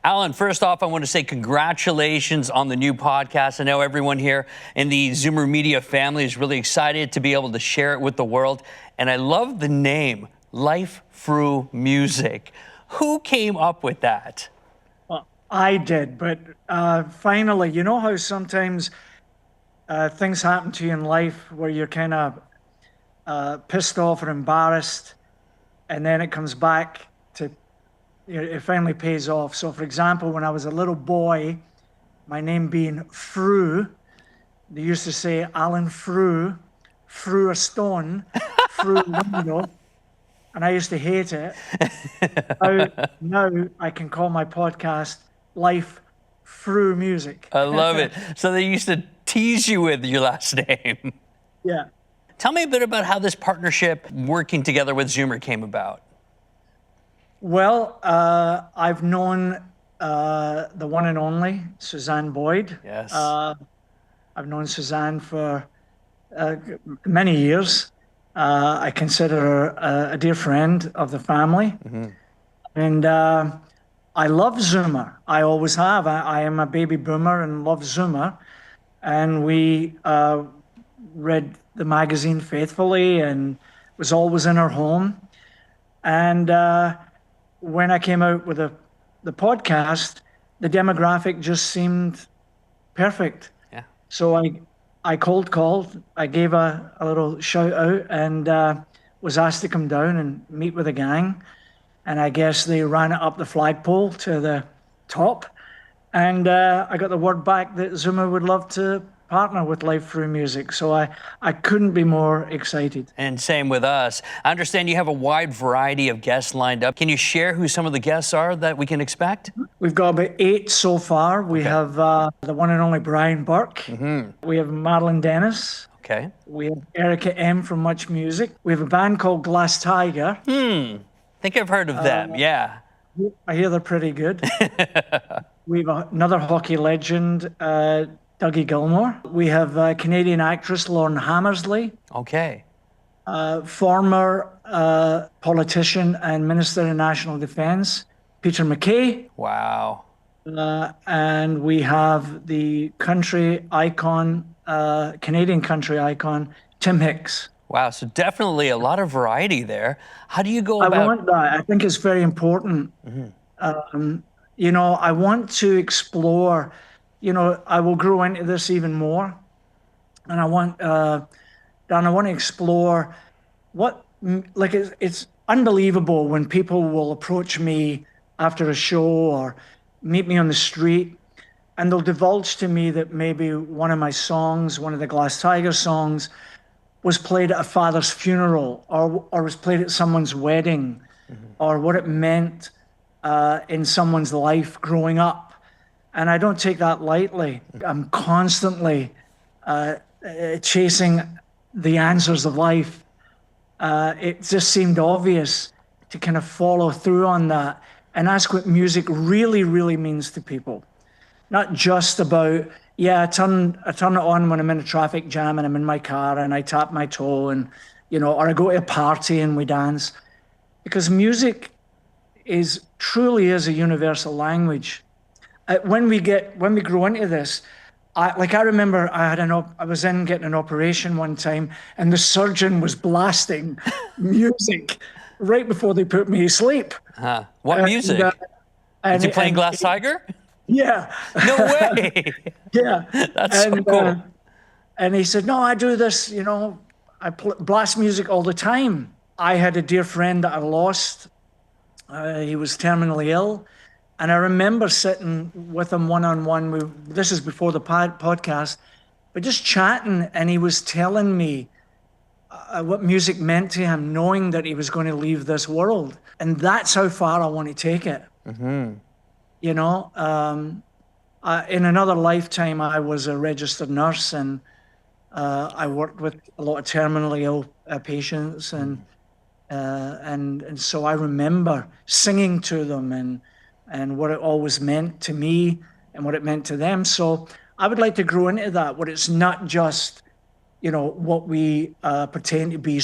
Alan, first off, I want to say congratulations on the new podcast. I know everyone here in the Zoomer Media family is really excited to be able to share it with the world. And I love the name, Life Frew Music. Who came up with that? Well, I did, but finally, you know how sometimes things happen to you in life where you're kind of pissed off or embarrassed, and then it comes back to, it finally pays off. So, for example, when I was a little boy, my name being Frew, they used to say Alan Frew, Frew a stone, Frew a window, and I used to hate it. Now I can call my podcast Life Frew Music. I love it. So they used to tease you with your last name. Yeah. Tell me a bit about how this partnership working together with Zoomer came about. Well, I've known the one and only Suzanne Boyd. Yes. I've known Suzanne for many years. I consider her a dear friend of the family. Mm-hmm. And I love Zoomer. I always have. I am a baby boomer and love Zoomer. And we read the magazine faithfully and was always in our home. And when I came out with the podcast, the demographic just seemed perfect. Yeah. So I cold called, I gave a little shout out and was asked to come down and meet with the gang. And I guess they ran it up the flagpole to the top. And I got the word back that Zoomer would love to partner with Life Frew Music. So I couldn't be more excited. And same with us. I understand you have a wide variety of guests lined up. Can you share who some of the guests are that we can expect? We've got about 8 so far. We have the one and only Brian Burke. Mm-hmm. We have Madeline Dennis. Okay. We have Erica M from Much Music. We have a band called Glass Tiger. I think I've heard of them, yeah. I hear they're pretty good. We have another hockey legend, Dougie Gilmore. We have Canadian actress Lauren Hammersley. Okay. Former politician and Minister of National Defence, Peter MacKay. Wow. And we have the country icon, Canadian country icon, Tim Hicks. Wow, so definitely a lot of variety there. How do you go about... I want that. I think it's very important. Mm-hmm. You know, I want to explore, you know, I will grow into this even more. And I want, Dan, I want to explore what, like, it's unbelievable when people will approach me after a show or meet me on the street and they'll divulge to me that maybe one of my songs, one of the Glass Tiger songs, was played at a father's funeral or was played at someone's wedding, or what it meant in someone's life growing up. And I don't take that lightly. I'm constantly chasing the answers of life. It just seemed obvious to kind of follow through on that and ask what music really, really means to people. Not just about, yeah, I turn it on when I'm in a traffic jam and I'm in my car and I tap my toe and, you know, or I go to a party and we dance. Because music truly is a universal language. When we grow into this, I remember I was getting an operation one time and the surgeon was blasting music right before they put me to sleep. What music? Is he playing Glass Tiger? Yeah. No way. Yeah. That's so cool. And he said, no, I do this, you know, I blast music all the time. I had a dear friend that I lost. He was terminally ill. And I remember sitting with him one-on-one. This is before the podcast, but just chatting. And he was telling me what music meant to him, knowing that he was going to leave this world. And that's how far I want to take it. Mm-hmm. You know, in another lifetime, I was a registered nurse and I worked with a lot of terminally ill patients. And so I remember singing to them and what it always meant to me and what it meant to them. So I would like to grow into that, where it's not just, you know, what we pretend to be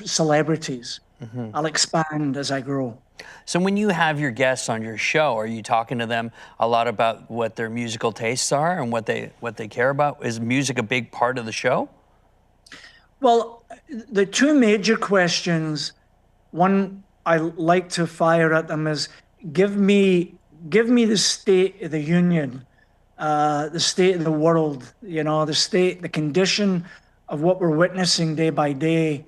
celebrities. Mm-hmm. I'll expand as I grow. So when you have your guests on your show, are you talking to them a lot about what their musical tastes are and what they care about? Is music a big part of the show? Well, the two major questions, one I like to fire at them is give me the state of the union, the state of the world, the condition of what we're witnessing day by day,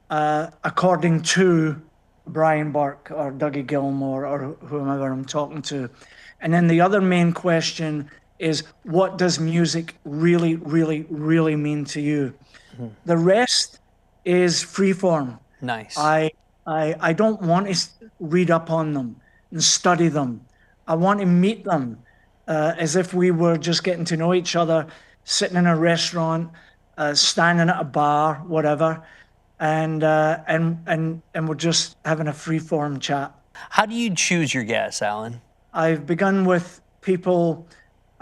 according to Brian Burke or Dougie Gilmore or whomever I'm talking to. And then the other main question is, what does music really, really, really mean to you? The rest is freeform. Nice. I don't want to read up on them and study them. I want to meet them as if we were just getting to know each other, sitting in a restaurant, standing at a bar, whatever, and we're just having a free-form chat. How do you choose your guests, Alan? I've begun with people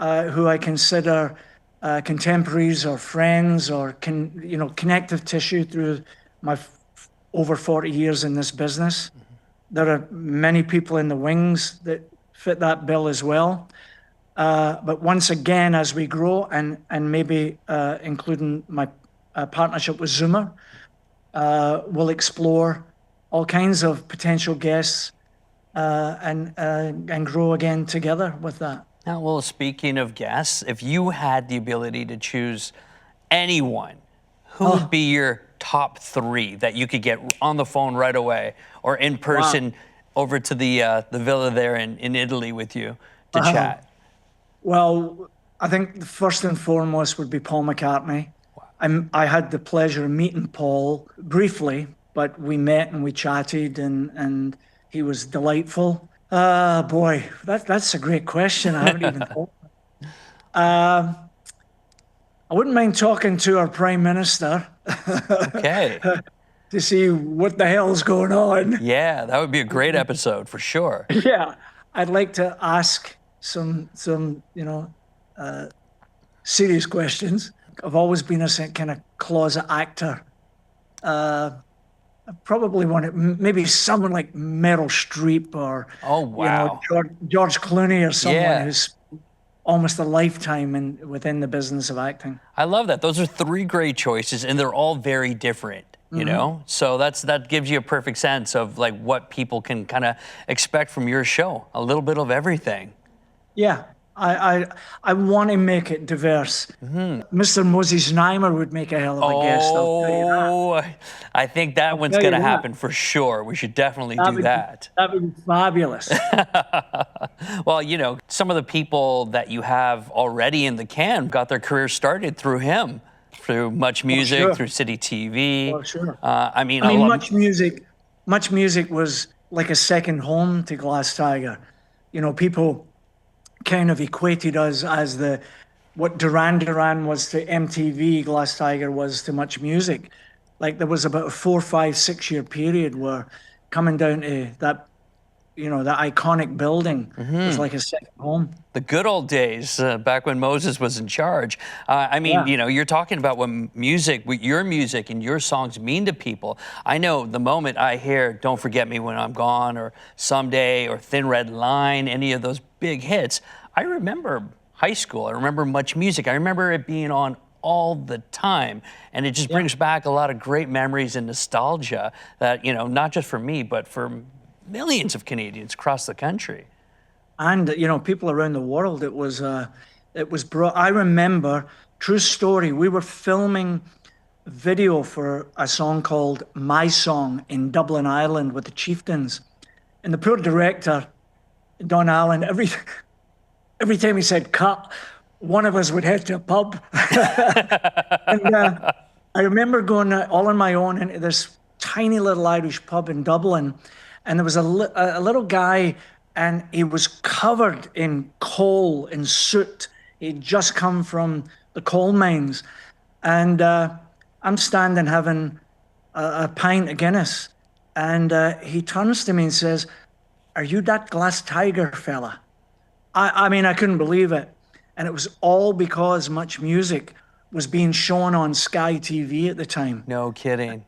who I consider contemporaries or friends or connective tissue through my over 40 years in this business. There are many people in the wings that fit that bill as well. But once again, as we grow and maybe including my partnership with Zoomer, we'll explore all kinds of potential guests and grow again together with that. Now, well, speaking of guests, if you had the ability to choose anyone, who would be your top three that you could get on the phone right away or in person over to the villa there in Italy with you to chat? Well, I think the first and foremost would be Paul McCartney. I had the pleasure of meeting Paul briefly, but we met and we chatted and he was delightful. Boy, that's a great question. I haven't even thought. I wouldn't mind talking to our Prime Minister. Okay. To see what the hell's going on. Yeah, that would be a great episode for sure. Yeah, I'd like to ask some serious questions. I've always been a kind of closet actor. I probably want to, maybe someone like Meryl Streep or George Clooney or someone who's almost a lifetime within the business of acting. I love that. Those are three great choices, and they're all very different. You know, so that gives you a perfect sense of like what people can kind of expect from your show. A little bit of everything. Yeah, I want to make it diverse. Mr. Moses Znaimer would make a hell of a guest. I'll tell you that. I think that one's going to happen for sure. We should definitely do that. That would be fabulous. Well, you know, some of the people that you have already in the can got their career started through him. Through Much Music, through City TV. Oh, sure. I mean, Much Music was like a second home to Glass Tiger. You know, people kind of equated us as what Duran was to MTV, Glass Tiger was to Much Music. Like there was about a 4, 5, 6 year period where coming down to that, that iconic building was like a second home. The good old days, back when Moses was in charge. I mean, you're talking about what your music and your songs mean to people. I know the moment I hear Don't Forget Me When I'm Gone or Someday or Thin Red Line, any of those big hits, I remember high school. I remember Much Music. I remember it being on all the time. And it just brings back a lot of great memories and nostalgia that, not just for me, but for millions of Canadians across the country. And, people around the world, it was brought. I remember, true story, we were filming a video for a song called My Song in Dublin, Ireland with the Chieftains. And the poor director, Don Allen, every time he said cut, one of us would head to a pub. And I remember going all on my own into this tiny little Irish pub in Dublin. And there was a little guy, and he was covered in coal and soot. He'd just come from the coal mines. And I'm standing having a pint of Guinness. And he turns to me and says, "Are you that Glass Tiger fella?" I mean, I couldn't believe it. And it was all because Much Music was being shown on Sky TV at the time. No kidding.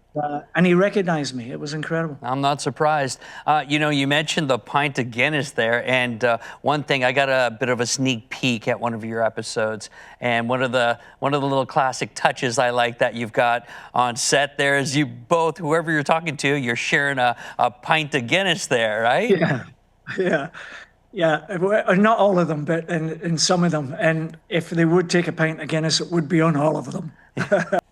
And he recognized me. It was incredible. I'm not surprised. You know, you mentioned the pint of Guinness there, and one thing, I got a bit of a sneak peek at one of your episodes, and one of the little classic touches I like that you've got on set there is you both, whoever you're talking to, you're sharing a pint of Guinness there, right? Yeah, yeah, yeah. Not all of them, but in some of them. And if they would take a pint of Guinness, it would be on all of them.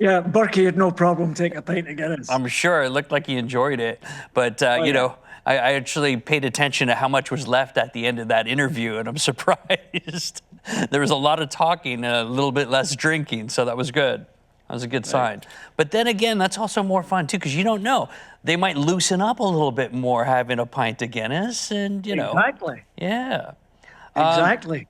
Yeah, Berkey had no problem taking a pint of Guinness. I'm sure it looked like he enjoyed it, but you know, I actually paid attention to how much was left at the end of that interview, and I'm surprised. There was a lot of talking, a little bit less drinking, so that was good. That was a good sign. But then again, that's also more fun too, because you don't know. They might loosen up a little bit more having a pint of Guinness, and you know. Exactly. Yeah. Exactly.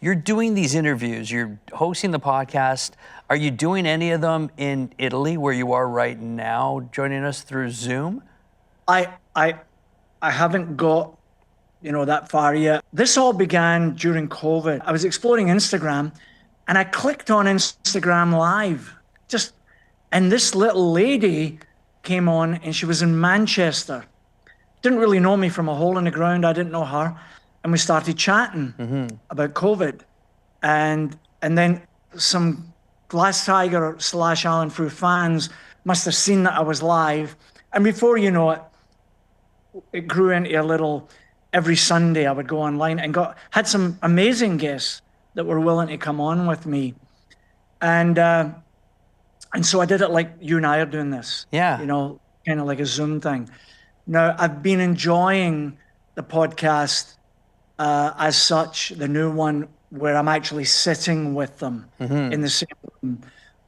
You're doing these interviews, you're hosting the podcast. Are you doing any of them in Italy where you are right now, joining us through Zoom? I haven't got, that far yet. This all began during COVID. I was exploring Instagram and I clicked on Instagram Live. And this little lady came on and she was in Manchester. Didn't really know me from a hole in the ground. I didn't know her. And we started chatting about COVID. And then some Glass Tiger / Alan Frew fans must have seen that I was live. And before you know it, it grew into a little, every Sunday I would go online and had some amazing guests that were willing to come on with me. And so I did it like you and I are doing this. Yeah. Kind of like a Zoom thing. Now, I've been enjoying the podcast as such, the new one, where I'm actually sitting with them in the same room.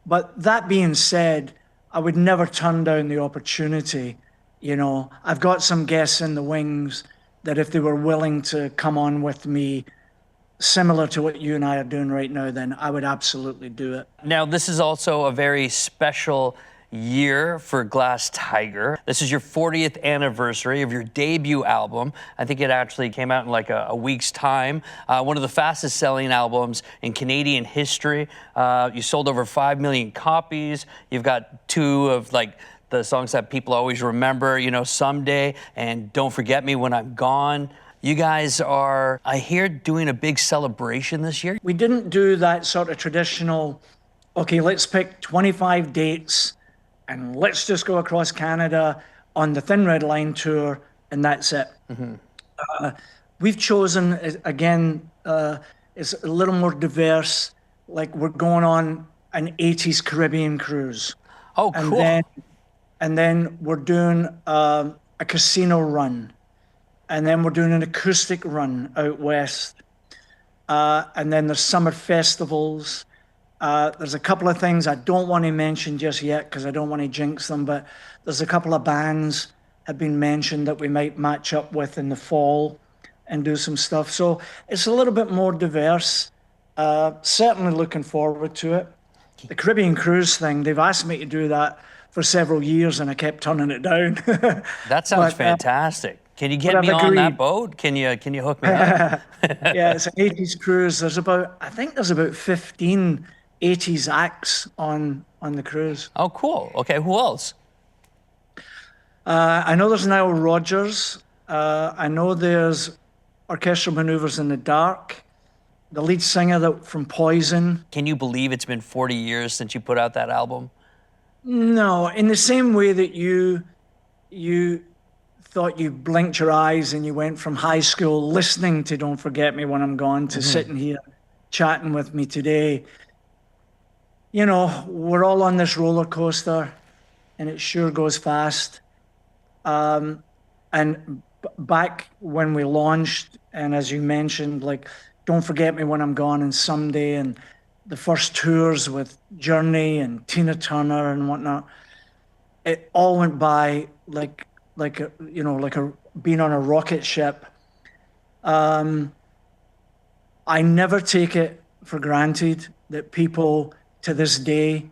But that being said, I would never turn down the opportunity. I've got some guests in the wings that if they were willing to come on with me, similar to what you and I are doing right now, then I would absolutely do it. Now, this is also a very special year for Glass Tiger. This is your 40th anniversary of your debut album. I think it actually came out in like a week's time. One of the fastest selling albums in Canadian history. You sold over 5 million copies. You've got two of like the songs that people always remember, Someday and Don't Forget Me When I'm Gone. You guys are, I hear, doing a big celebration this year. We didn't do that sort of traditional, okay, let's pick 25 dates and let's just go across Canada on the Thin Red Line tour, and that's it. We've chosen, again, it's a little more diverse, like we're going on an 80s Caribbean cruise. Oh, cool. And then we're doing a casino run. And then we're doing an acoustic run out west. And then there's summer festivals. There's a couple of things I don't want to mention just yet because I don't want to jinx them, but there's a couple of bands have been mentioned that we might match up with in the fall and do some stuff. So it's a little bit more diverse. Certainly looking forward to it. The Caribbean cruise thing, they've asked me to do that for several years and I kept turning it down. That sounds fantastic. Can you get me on that boat? Can you hook me up? Yeah, it's an 80s cruise. I think there's about 15 80s acts on the cruise. Oh, cool. Okay, who else? I know there's Nile Rodgers. I know there's Orchestral Maneuvers in the Dark. The lead singer from Poison. Can you believe it's been 40 years since you put out that album? No, in the same way that you thought you blinked your eyes and you went from high school listening to Don't Forget Me When I'm Gone to sitting here chatting with me today. We're all on this roller coaster and it sure goes fast. And back when we launched, and as you mentioned, like Don't Forget Me When I'm Gone and Someday, and the first tours with Journey and Tina Turner and whatnot, it all went by like being on a rocket ship. I never take it for granted that people to this day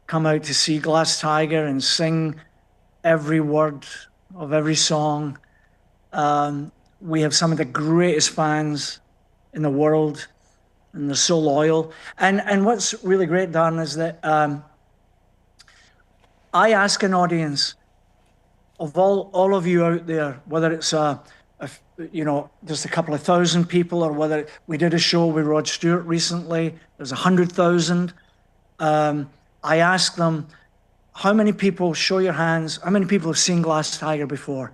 come out to see Glass Tiger and sing every word of every song. We have some of the greatest fans in the world. and they're so loyal. And what's really great, Darren, is that I ask an audience of all of you out there, whether it's just a couple of thousand people, or whether we did a show with Rod Stewart recently, there's 100,000. I ask them, how many people, show your hands, how many people have seen Glass Tiger before?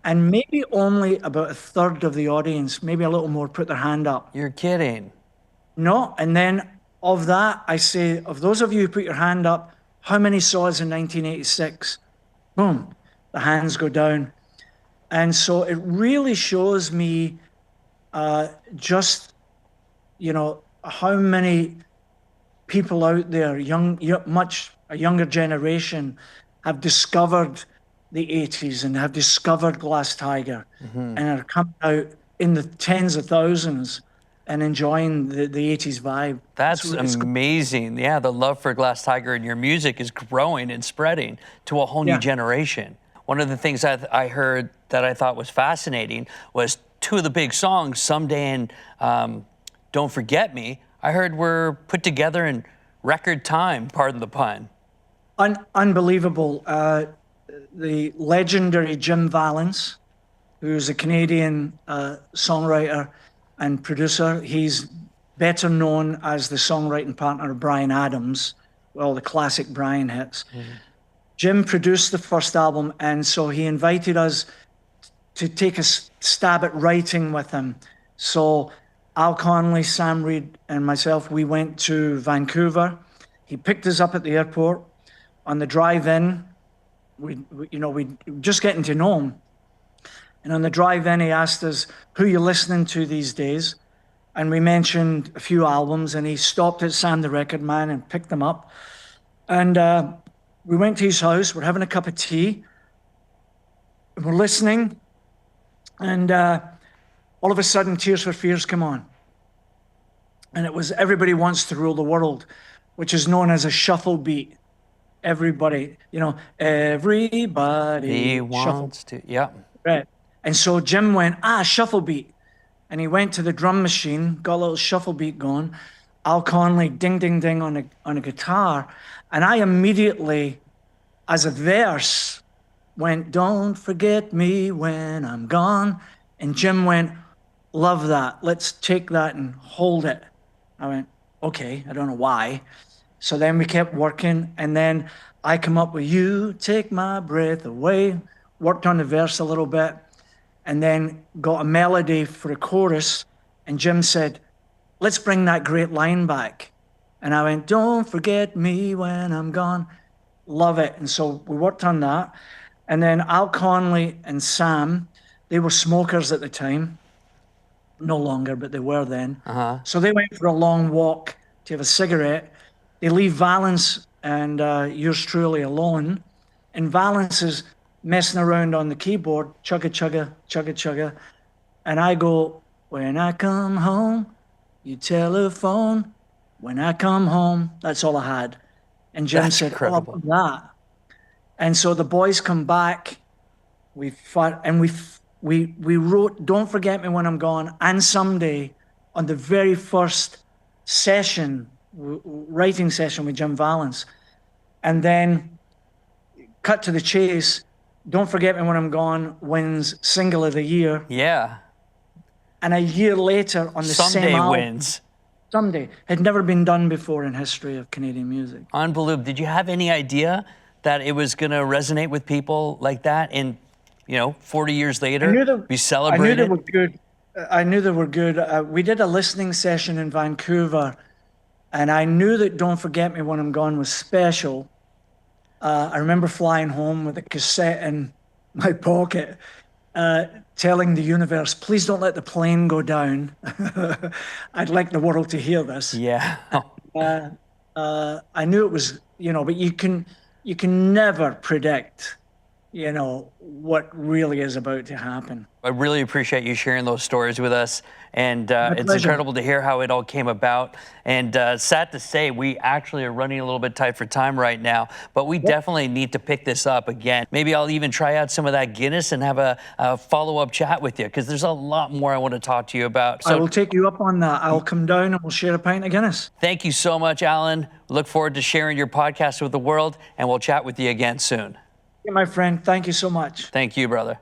And maybe only about a third of the audience, maybe a little more, put their hand up. You're kidding. No, and then of that, I say, of those of you who put your hand up, how many saw us in 1986? Boom, the hands go down. And so it really shows me just, how many people out there, much a younger generation, have discovered the 80s and have discovered Glass Tiger and are coming out in the tens of thousands and enjoying the 80s vibe. That's amazing. Yeah, the love for Glass Tiger and your music is growing and spreading to a whole new generation. One of the things I heard that I thought was fascinating was two of the big songs, Someday and Don't Forget Me, I heard were put together in record time, pardon the pun. Unbelievable. The legendary Jim Vallance, who's a Canadian songwriter and producer. He's better known as the songwriting partner of Bryan Adams, all the classic Bryan hits. Jim produced the first album, and so he invited us to take a stab at writing with him. So Al Connolly, Sam Reed, and myself, we went to Vancouver. He picked us up at the airport. On the drive in, we just getting to know him. And on the drive in, he asked us, who are you listening to these days? And we mentioned a few albums, and he stopped at Sam the Record Man and picked them up. And we went to his house. We're having a cup of tea. And we're listening. And all of a sudden, Tears for Fears come on. And it was Everybody Wants to Rule the World, which is known as a shuffle beat. Everybody, everybody He wants to, yeah. Right. And so Jim went, shuffle beat. And he went to the drum machine, got a little shuffle beat going. Al Connolly, ding, ding, ding on a guitar. And I immediately, as a verse, went, don't forget me when I'm gone. And Jim went, love that. Let's take that and hold it. I went, okay, I don't know why. So then we kept working, and then I come up with You Take My Breath Away, worked on the verse a little bit, and then got a melody for a chorus, and Jim said, let's bring that great line back. And I went, don't forget me when I'm gone. Love it. And so we worked on that. And then Al Connolly and Sam, they were smokers at the time. No longer, but they were then. So they went for a long walk to have a cigarette. They leave Vallance and yours truly alone. And Vallance is messing around on the keyboard, chugga, chugga, chugga, chugga. And I go, when I come home, you telephone. When I come home, that's all I had. And Jim said, incredible. That. And so the boys come back. We fought, and we wrote Don't Forget Me When I'm Gone and Someday on the very first session, writing session with Jim Vallance. And then cut to the chase, Don't Forget Me When I'm Gone wins Single of the Year. Yeah. And a year later on the same album, wins. Someday. Had never been done before in history of Canadian music. Unbelievable. Did you have any idea that it was going to resonate with people like that in, 40 years later, be celebrated? I knew they were good. I knew they were good. We did a listening session in Vancouver, and I knew that Don't Forget Me When I'm Gone was special. I remember flying home with a cassette in my pocket, telling the universe, please don't let the plane go down. I'd like the world to hear this. Yeah. I knew it was, but you can never predict you know, what really is about to happen. I really appreciate you sharing those stories with us. And My it's pleasure. incredible to hear how it all came about. And sad to say, we actually are running a little bit tight for time right now, but we definitely need to pick this up again. Maybe I'll even try out some of that Guinness and have a follow-up chat with you, because there's a lot more I want to talk to you about. I So will take you up on that. I'll come down and we'll share a pint of Guinness. thank you so much, Alan. Look forward to sharing your podcast with the world, and we'll chat with you again soon. My friend, thank you so much. Thank you, brother.